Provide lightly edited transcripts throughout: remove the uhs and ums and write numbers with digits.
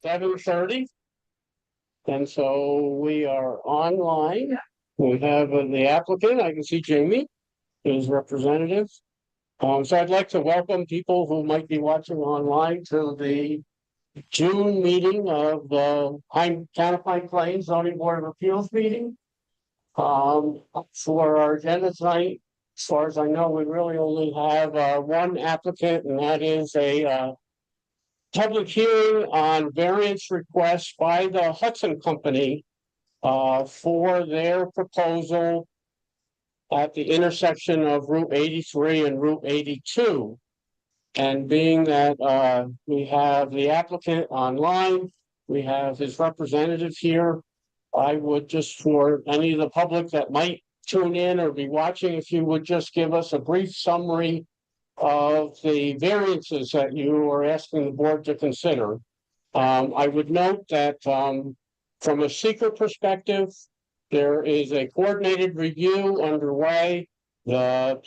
7:30. And so we are online. We have the applicant. I can see Jamie, his representative. So I'd like to welcome people who might be watching online to the June meeting of the Town of Pine Plains Zoning Board of Appeals meeting. For our agenda tonight, as far as I know, we really only have one applicant, and that is a public hearing on variance requests by the Hudson Company for their proposal at the intersection of Route 83 and Route 82. And being that we have the applicant online, we have his representative here, I would just, for any of the public that might tune in or be watching, if you would just give us a brief summary of the variances that you are asking the board to consider. I would note that from a seeker perspective, there is a coordinated review underway. The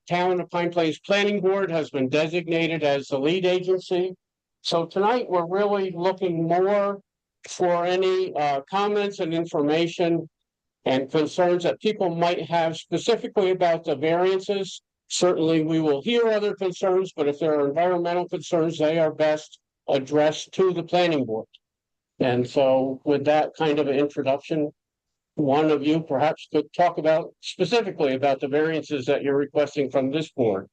Town of Pine Plains Planning Board has been designated as the lead agency. So tonight we're really looking more for any comments and information and concerns that people might have specifically about the variances. Certainly we will hear other concerns, but if there are environmental concerns, they are best addressed to the planning board. And so with that kind of an introduction, one of you perhaps could talk about specifically about the variances that you're requesting from this board.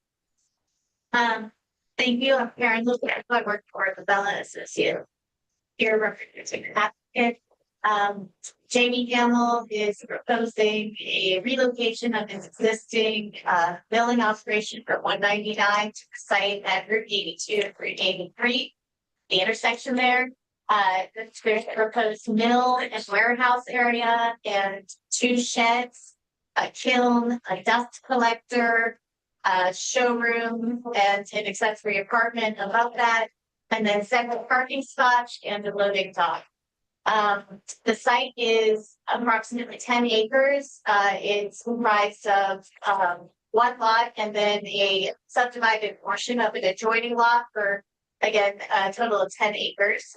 Thank you. I'm Karen Lucas. I work for the Bella Associates. Here representing the applicant. Jamie Gamble is proposing a relocation of his existing milling operation for 199 to the site at Route 82 and Route 83, the intersection there. There's a proposed mill and warehouse area and 2 sheds, a kiln, a dust collector, a showroom, and an accessory apartment above that, and then several parking spots and a loading dock. The site is approximately 10 acres. It's comprised of 1 lot and then a subdivided portion of an adjoining lot for, again, a total of 10 acres.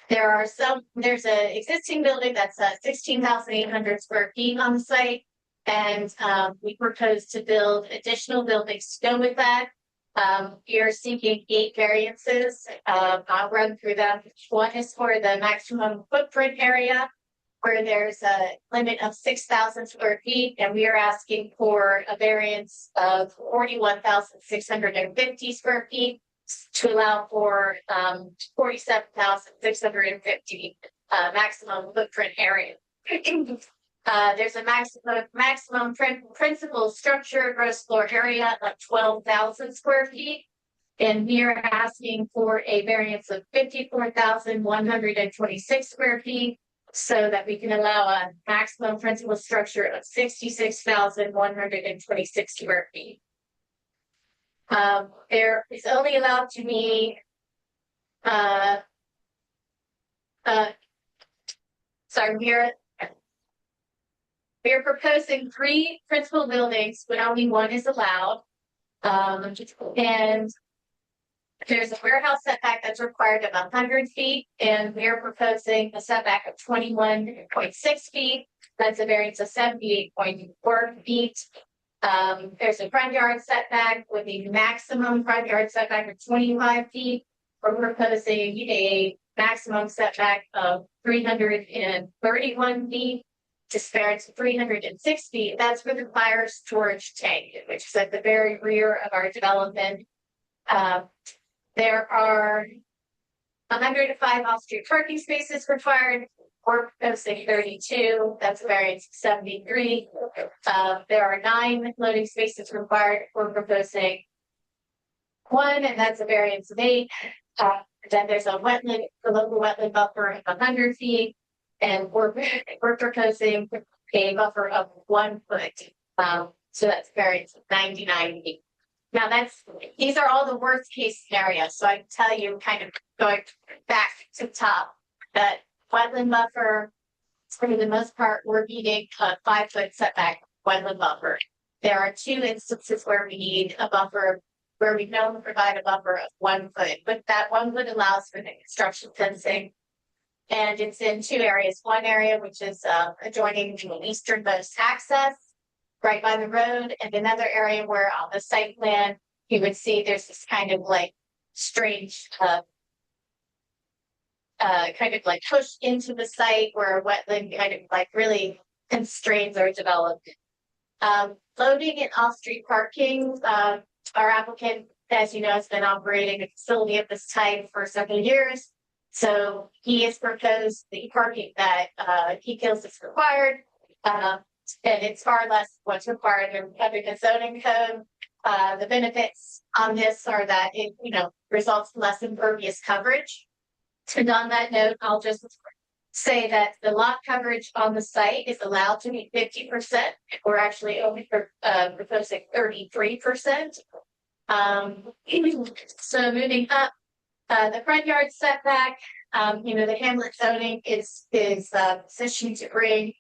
There's an existing building that's 16,800 square feet on the site, and we propose to build additional buildings to go with that. We are seeking 8 variances. I'll run through them. One is for the maximum footprint area, where there's a limit of 6,000 square feet, and we are asking for a variance of 41,650 square feet to allow for 47,650 maximum footprint area. There's a maximum principal structure gross floor area of 12,000 square feet, and we are asking for a variance of 54,126 square feet, so that we can allow a maximum principal structure of 66,126 square feet. There is only allowed to be we are proposing 3 principal buildings, but only 1 is allowed. And there's a warehouse setback that's required of 100 feet, and we are proposing a setback of 21.6 feet. That's a variance of 78.4 feet. There's a front yard setback with a maximum front yard setback of 25 feet. We're proposing a maximum setback of 331 feet. Disparate to 306 feet. That's for the fire storage tank, which is at the very rear of our development. There are 105 off-street parking spaces required. We're proposing 32. That's a variance of 73. There are 9 loading spaces required. We're proposing 1, and that's a variance of 8. Then there's a wetland, the local wetland buffer of 100 feet. And we're proposing a buffer of 1 foot. So that's variance of 99 feet. Now these are all the worst case scenarios. So I can tell you, kind of going back to the top, that wetland buffer, for the most part, we're needing a 5 foot setback wetland buffer. There are 2 instances where we need a buffer where we know provide a buffer of 1 foot, but that 1 foot allows for the construction fencing. And it's in 2 areas, one area which is adjoining the easternmost access, right by the road, and another area where on the site plan, you would see there's this kind of like strange kind of like push into the site where a wetland kind of like really constraints are developed. Loading and off-street parking, our applicant, as you know, has been operating a facility of this type for several years. So he has proposed the parking that he feels is required. And it's far less what's required under the zoning code. The benefits on this are that it, results in less impervious coverage. And on that note, I'll just say that the lot coverage on the site is allowed to be 50%. We're actually only proposing 33%. So moving up, the front yard setback, the hamlet zoning is positioned to bring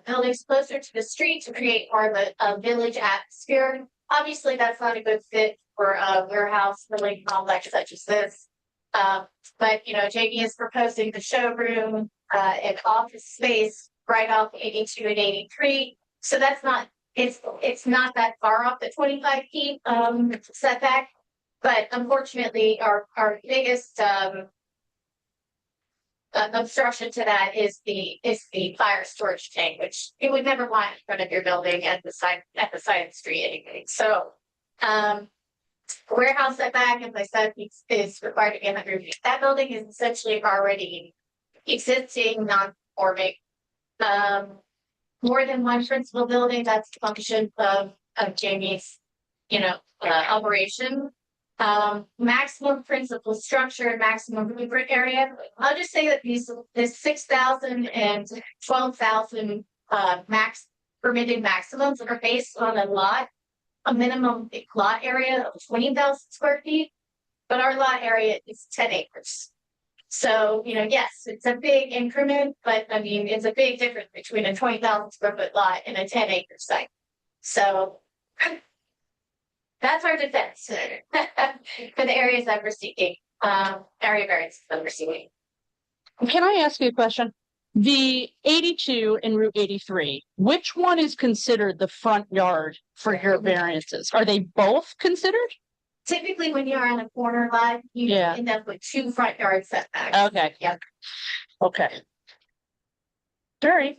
buildings closer to the street to create more of a village atmosphere. Obviously, that's not a good fit for a warehouse building complex such as this. But JD is proposing the showroom, and office space right off 82 and 83. So that's not, it's not that far off the 25 feet setback. But unfortunately, our biggest obstruction to that is the fire storage tank, which you would never want in front of your building at the side of the street anyway. So warehouse setback, as I said, is required to be 100 feet. That building is essentially already existing, non-conforming. More than one principal building, that's the function of Jamie's, operation. Maximum principal structure, maximum rubric area. I'll just say that this 6,000 and 12,000 max permitted maximums are based on a minimum lot area of 20,000 square feet, but our lot area is 10 acres. So, yes, it's a big increment, but I mean, it's a big difference between a 20,000 square foot lot and a 10 acre site. So that's our defense for the areas that we're seeking, area variances that we're seeking. Can I ask you a question? The 82 and Route 83, which one is considered the front yard for your variances? Are they both considered? Typically, when you're on a corner lot, you end up with 2 front yard setbacks. Okay. Yeah. Okay. All right.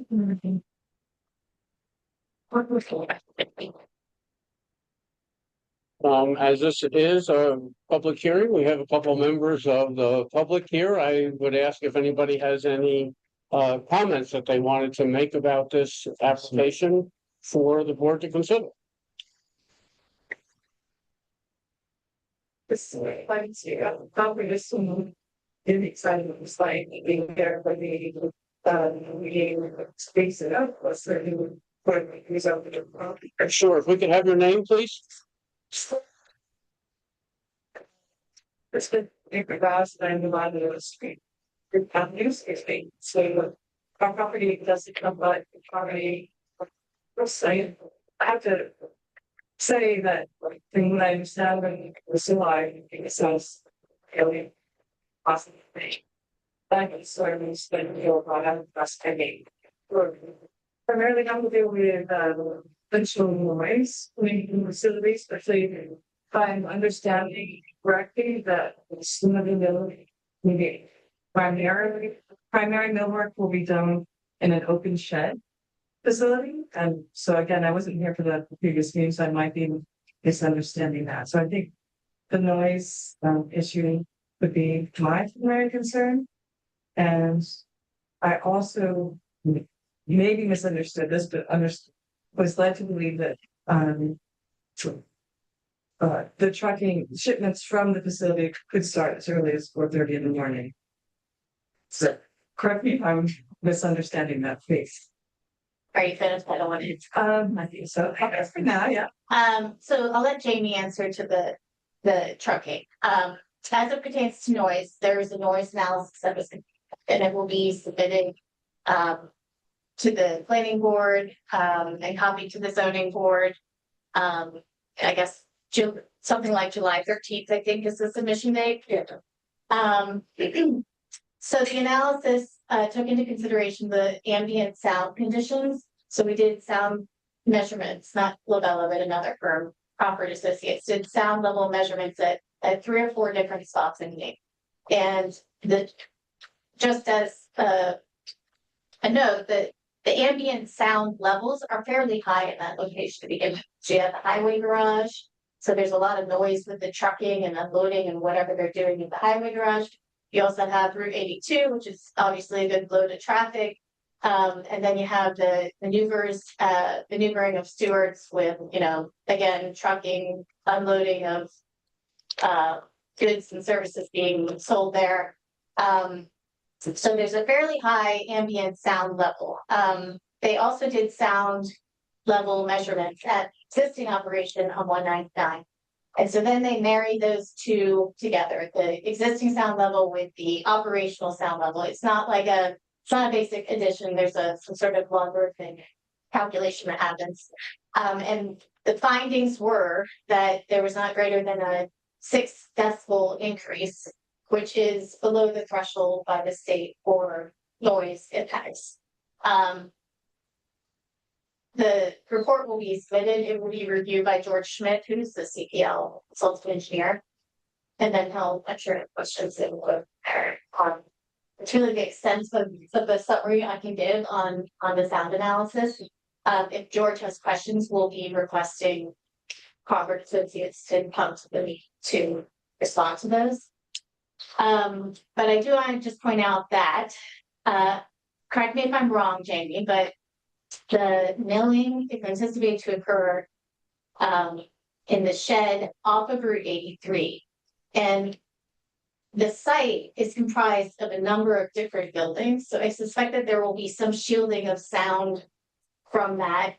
As this is a public hearing, we have a couple members of the public here. I would ask if anybody has any comments that they wanted to make about this application for the board to consider. This probably just in excited was like being there for the meeting space it up was certainly put result of the Sure, if we could have your name, please. it's been vast and a lot of the street. News is being so our property doesn't come by property. I have to say that from what I understand when the July, it sounds alien possible thing. That is sort of spent about have last decade. Primarily have to do with potential noise in facilities, especially if I'm understanding correctly that some of the maybe primary millwork will be done in an open shed facility. And so again, I wasn't here for the previous meeting, so I might be misunderstanding that. So I think the noise issue would be my primary concern. And I also maybe misunderstood this, but was led to believe that the trucking shipments from the facility could start as early as 4:30 in the morning. So correct me if I'm misunderstanding that, please. Are you finished? I don't want to. I think so. Okay, for now, yeah. So I'll let Jamie answer to the trucking. As it pertains to noise, there is a noise analysis that was, and it will be submitted to the planning board and copied to the zoning board. I guess something like July 13th, I think is the submission date. Yeah. Um, so the analysis took into consideration the ambient sound conditions. So we did sound measurements, not Lobella, but another firm, Crawford Associates, did sound level measurements at 3 or 4 different spots in Maine. And just as a note that the ambient sound levels are fairly high in that location to begin with. So you have the highway garage. So there's a lot of noise with the trucking and unloading and whatever they're doing in the highway garage. You also have Route 82, which is obviously a good load of traffic. And then you have the maneuvering of stewards with, again, trucking, unloading of goods and services being sold there. So there's a fairly high ambient sound level. They also did sound level measurements at existing operation on 199. And so then they marry those two together, the existing sound level with the operational sound level. It's not a basic addition. There's some sort of logarithmic calculation that happens. And the findings were that there was not greater than a 6 decibel increase, which is below the threshold by the state for noise impacts. The report will be submitted. It will be reviewed by George Schmidt, who's the CPL consultant engineer. And then he'll answer questions that will it's really the extent of the summary I can give on the sound analysis. If George has questions, we'll be requesting Crawford Associates to come to the meeting to respond to those. But I do want to just point out that, correct me if I'm wrong, Jamie, but the milling is anticipated to occur in the shed off of Route 83. And the site is comprised of a number of different buildings. So I suspect that there will be some shielding of sound from that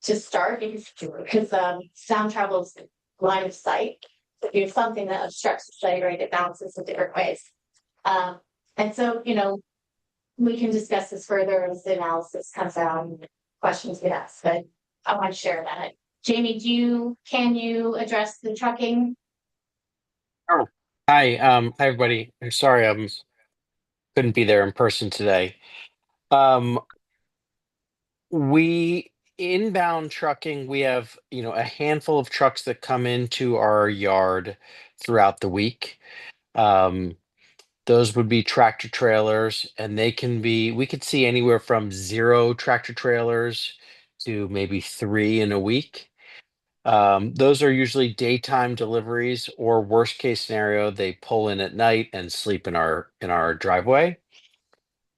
to start because sound travels line of sight. If you have something that obstructs the site, right, it bounces in different ways. And so, we can discuss this further as the analysis comes out and questions get asked, but I want to share that. Jamie, can you address the trucking? Sure. Hi, everybody. I'm sorry I couldn't be there in person today. We inbound trucking, we have, a handful of trucks that come into our yard throughout the week. Those would be tractor trailers, and we could see anywhere from 0 tractor trailers to maybe 3 in a week. Those are usually daytime deliveries, or worst case scenario, they pull in at night and sleep in our driveway.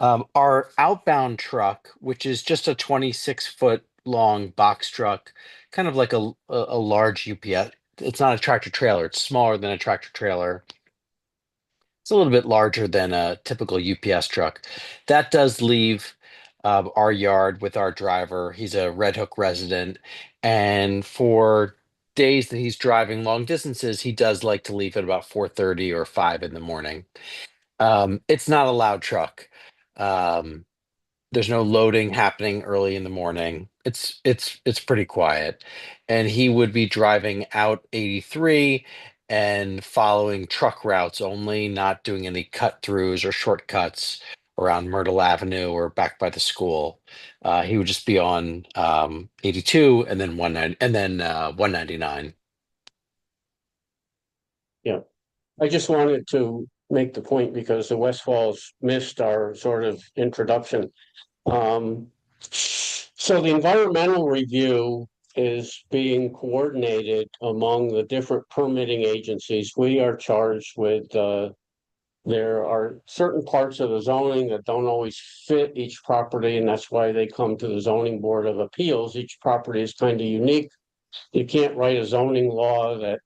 Our outbound truck, which is just a 26-foot long box truck, kind of like a large UPS. It's not a tractor trailer. It's smaller than a tractor trailer. It's a little bit larger than a typical UPS truck. That does leave our yard with our driver. He's a Red Hook resident, and for days that he's driving long distances, he does like to leave at about 4:30 or 5 in the morning. It's not a loud truck. There's no loading happening early in the morning. It's pretty quiet. And he would be driving out 83 and following truck routes only, not doing any cut throughs or shortcuts around Myrtle Avenue or back by the school. He would just be on 82 and then 199. I just wanted to make the point because the Westfalls missed our sort of introduction. So the environmental review is being coordinated among the different permitting agencies. We are charged with, there are certain parts of the zoning that don't always fit each property, and that's why they come to the zoning board of appeals. Each property is kind of unique. You can't write a zoning law that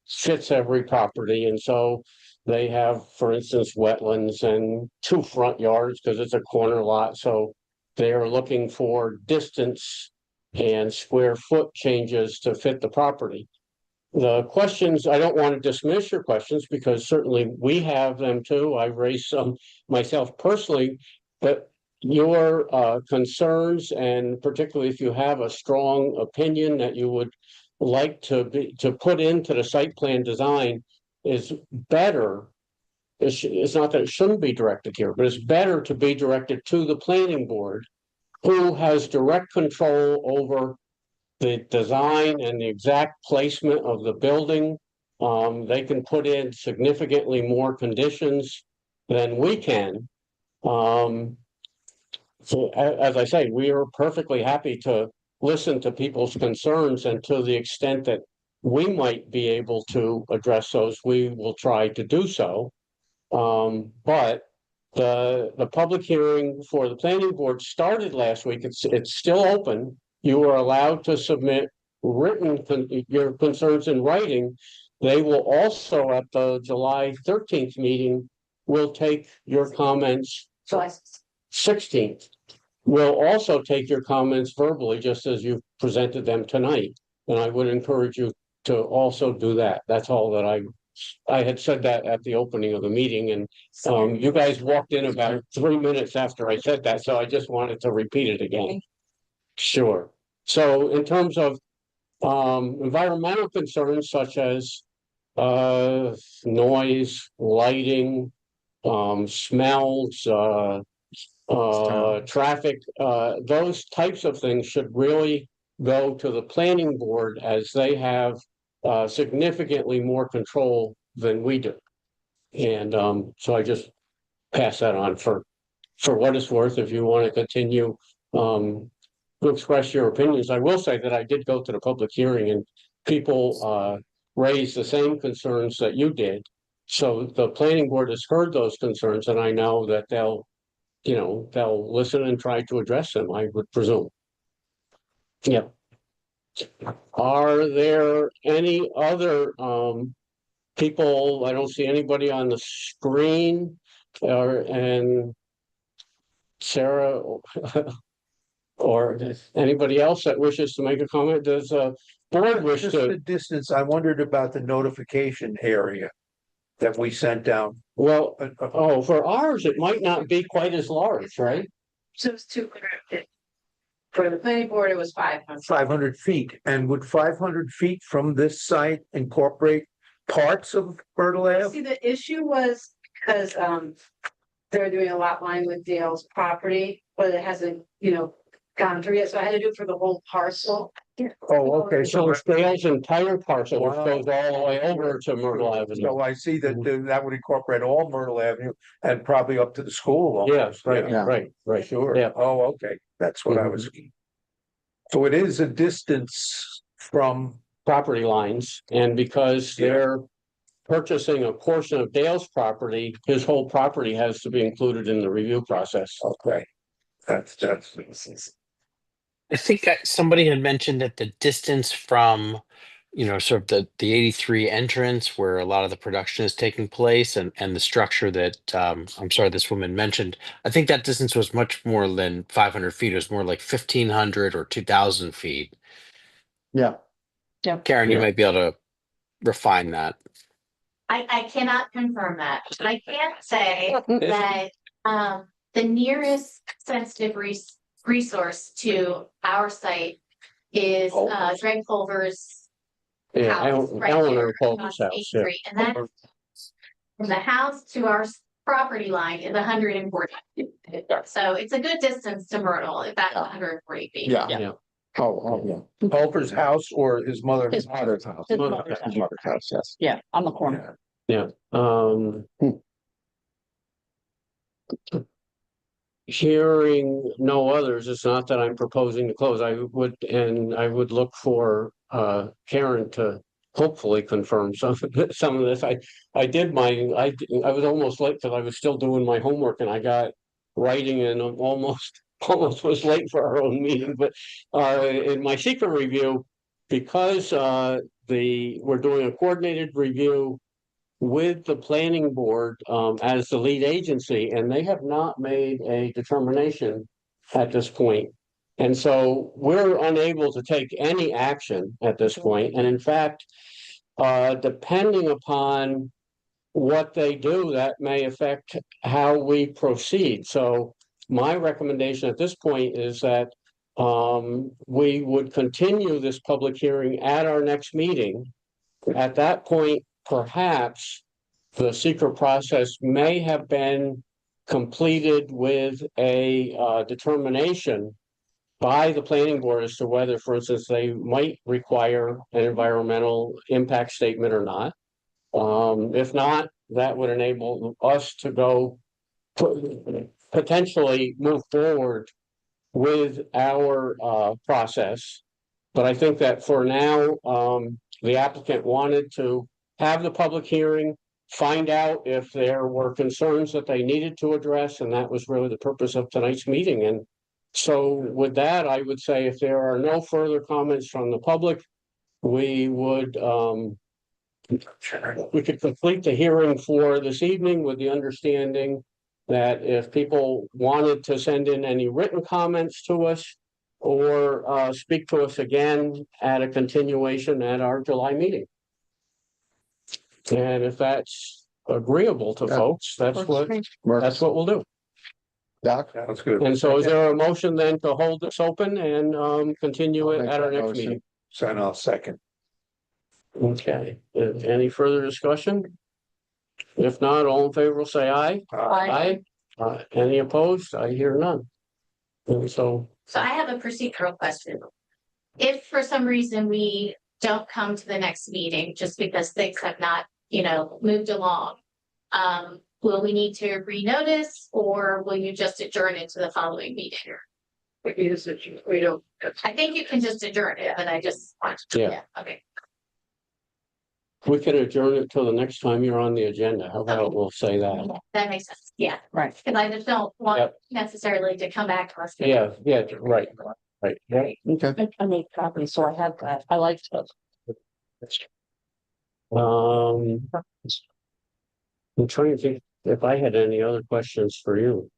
fits every property, and so they have, for instance, wetlands and 2 front yards because it's a corner lot. So they are looking for distance and square foot changes to fit the property. The questions, I don't want to dismiss your questions because certainly we have them too. I've raised some myself personally, but your concerns, and particularly if you have a strong opinion that you would like to put into the site plan design is better. It's not that it shouldn't be directed here, but it's better to be directed to the planning board, who has direct control over the design and the exact placement of the building. They can put in significantly more conditions than we can. So as I say, we are perfectly happy to listen to people's concerns, and to the extent that we might be able to address those, we will try to do so. But the public hearing for the planning board started last week. It's still open. You are allowed to submit your concerns in writing. They will also, at the July 13th meeting, will take your comments. July 16th. We'll also take your comments verbally, just as you've presented them tonight. And I would encourage you to also do that. That's all that I had said that at the opening of the meeting, and you guys walked in about 3 minutes after I said that, so I just wanted to repeat it again. Sure. So in terms of environmental concerns such as noise, lighting, smells, traffic, those types of things should really go to the planning board, as they have significantly more control than we do. And so I just pass that on for what it's worth. If you want to continue to express your opinions, I will say that I did go to the public hearing, and people raised the same concerns that you did. So the planning board has heard those concerns, and I know that they'll listen and try to address them, I would presume. Yeah. Are there any other people? I don't see anybody on the screen, and Sarah or anybody else that wishes to make a comment. Does board wish Just the to? distance, I wondered about the notification area that we sent down. Well, for ours, it might not be quite as large, right? So it's 200. For the planning board, it was 500. 500 feet, and would 500 feet from this site incorporate parts of Myrtle Ave? See, the issue was because they're doing a lot line with Dale's property, but it hasn't, gone through yet, so I had to do it for the whole parcel. Oh, okay, So it's Dale's entire parcel, which Wow. goes all the way over to Myrtle Avenue. So I see that that would incorporate all Myrtle Avenue and probably up to the school. Yes, right, Yeah. right. Sure. Yeah. Oh, okay, that's what I was. So it is a distance from, Property lines, and because Yeah. they're purchasing a portion of Dale's property, his whole property has to be included in the review process. okay, that's. I think somebody had mentioned that the distance from, sort of the 83 entrance where a lot of the production is taking place, and the structure that I'm sorry, this woman mentioned, I think that distance was much more than 500 feet. It was more like 1,500 or 2,000 feet. Yeah. Karen, you Yeah. might be able to refine that. I cannot confirm that, but I can say that the nearest sensitive resource to our site is Greg Culver's Yeah, house right Eleanor here Culver's on house, yeah. 83, and that's from the house to our property line is 140. So it's a good distance to Myrtle, if that's 140 feet. Yeah. Culver's house or his mother? His mother's house. His mother's house. Mother's house, yes. Yeah, on the corner. Yeah. Hearing no others, it's not that I'm proposing to close. I would look for Karen to hopefully confirm some of this. I was almost late because I was still doing my homework, and I got writing and almost was late for our own meeting. But in my secret review, because we're doing a coordinated review with the planning board as the lead agency, and they have not made a determination at this point. And so we're unable to take any action at this point. And in fact, depending upon what they do, that may affect how we proceed. So my recommendation at this point is that we would continue this public hearing at our next meeting. At that point, perhaps the secret process may have been completed with a determination by the planning board as to whether, for instance, they might require an environmental impact statement or not. If not, that would enable us to go potentially move forward with our process. But I think that for now, the applicant wanted to have the public hearing, find out if there were concerns that they needed to address, and that was really the purpose of tonight's meeting. And so with that, I would say if there are no further comments from the public, we would we could complete the hearing for this evening with the understanding that if people wanted to send in any written comments to us or speak to us again at a continuation at our July meeting. And if that's agreeable to folks, that's what we'll do. Doc? That's good. And so is there a motion then to hold this open and continue it at our next meeting? Sign off second. Okay, any further discussion? If not, all in favor will say aye. Aye. Any opposed? I hear none. And so, So I have a procedural question. If for some reason we don't come to the next meeting, just because things have not, moved along, will we need to renotice or will you just adjourn it to the following meeting? We don't. I think you can just adjourn it, but I just want to. Yeah. Okay. we can adjourn it till the next time you're on the agenda. How about we'll say that? That makes sense. Yeah. Right. Because I just don't want Yep. necessarily to come back to us. Yeah, right, yeah. Okay. I made copies, so I have that. I liked it. I'm trying to think if I had any other questions for you.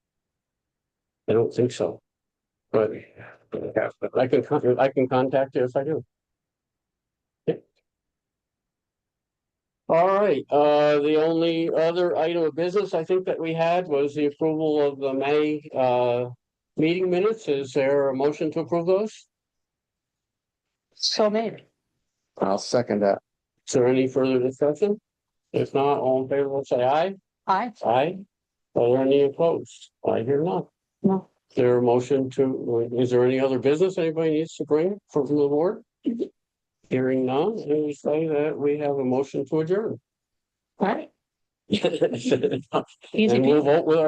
I don't think so. But I can contact you if I do. Okay. All right, the only other item of business I think that we had was the approval of the May meeting minutes. Is there a motion to approve those? So maybe. I'll second that. Is there any further discussion? If not, all in favor, will say aye. Aye. Aye. Are there any opposed? I hear none. No. Is there a motion to, is there any other business anybody needs to bring from the board? Hearing none, I would say that we have a motion to adjourn. All right. And Easy we'll vote with our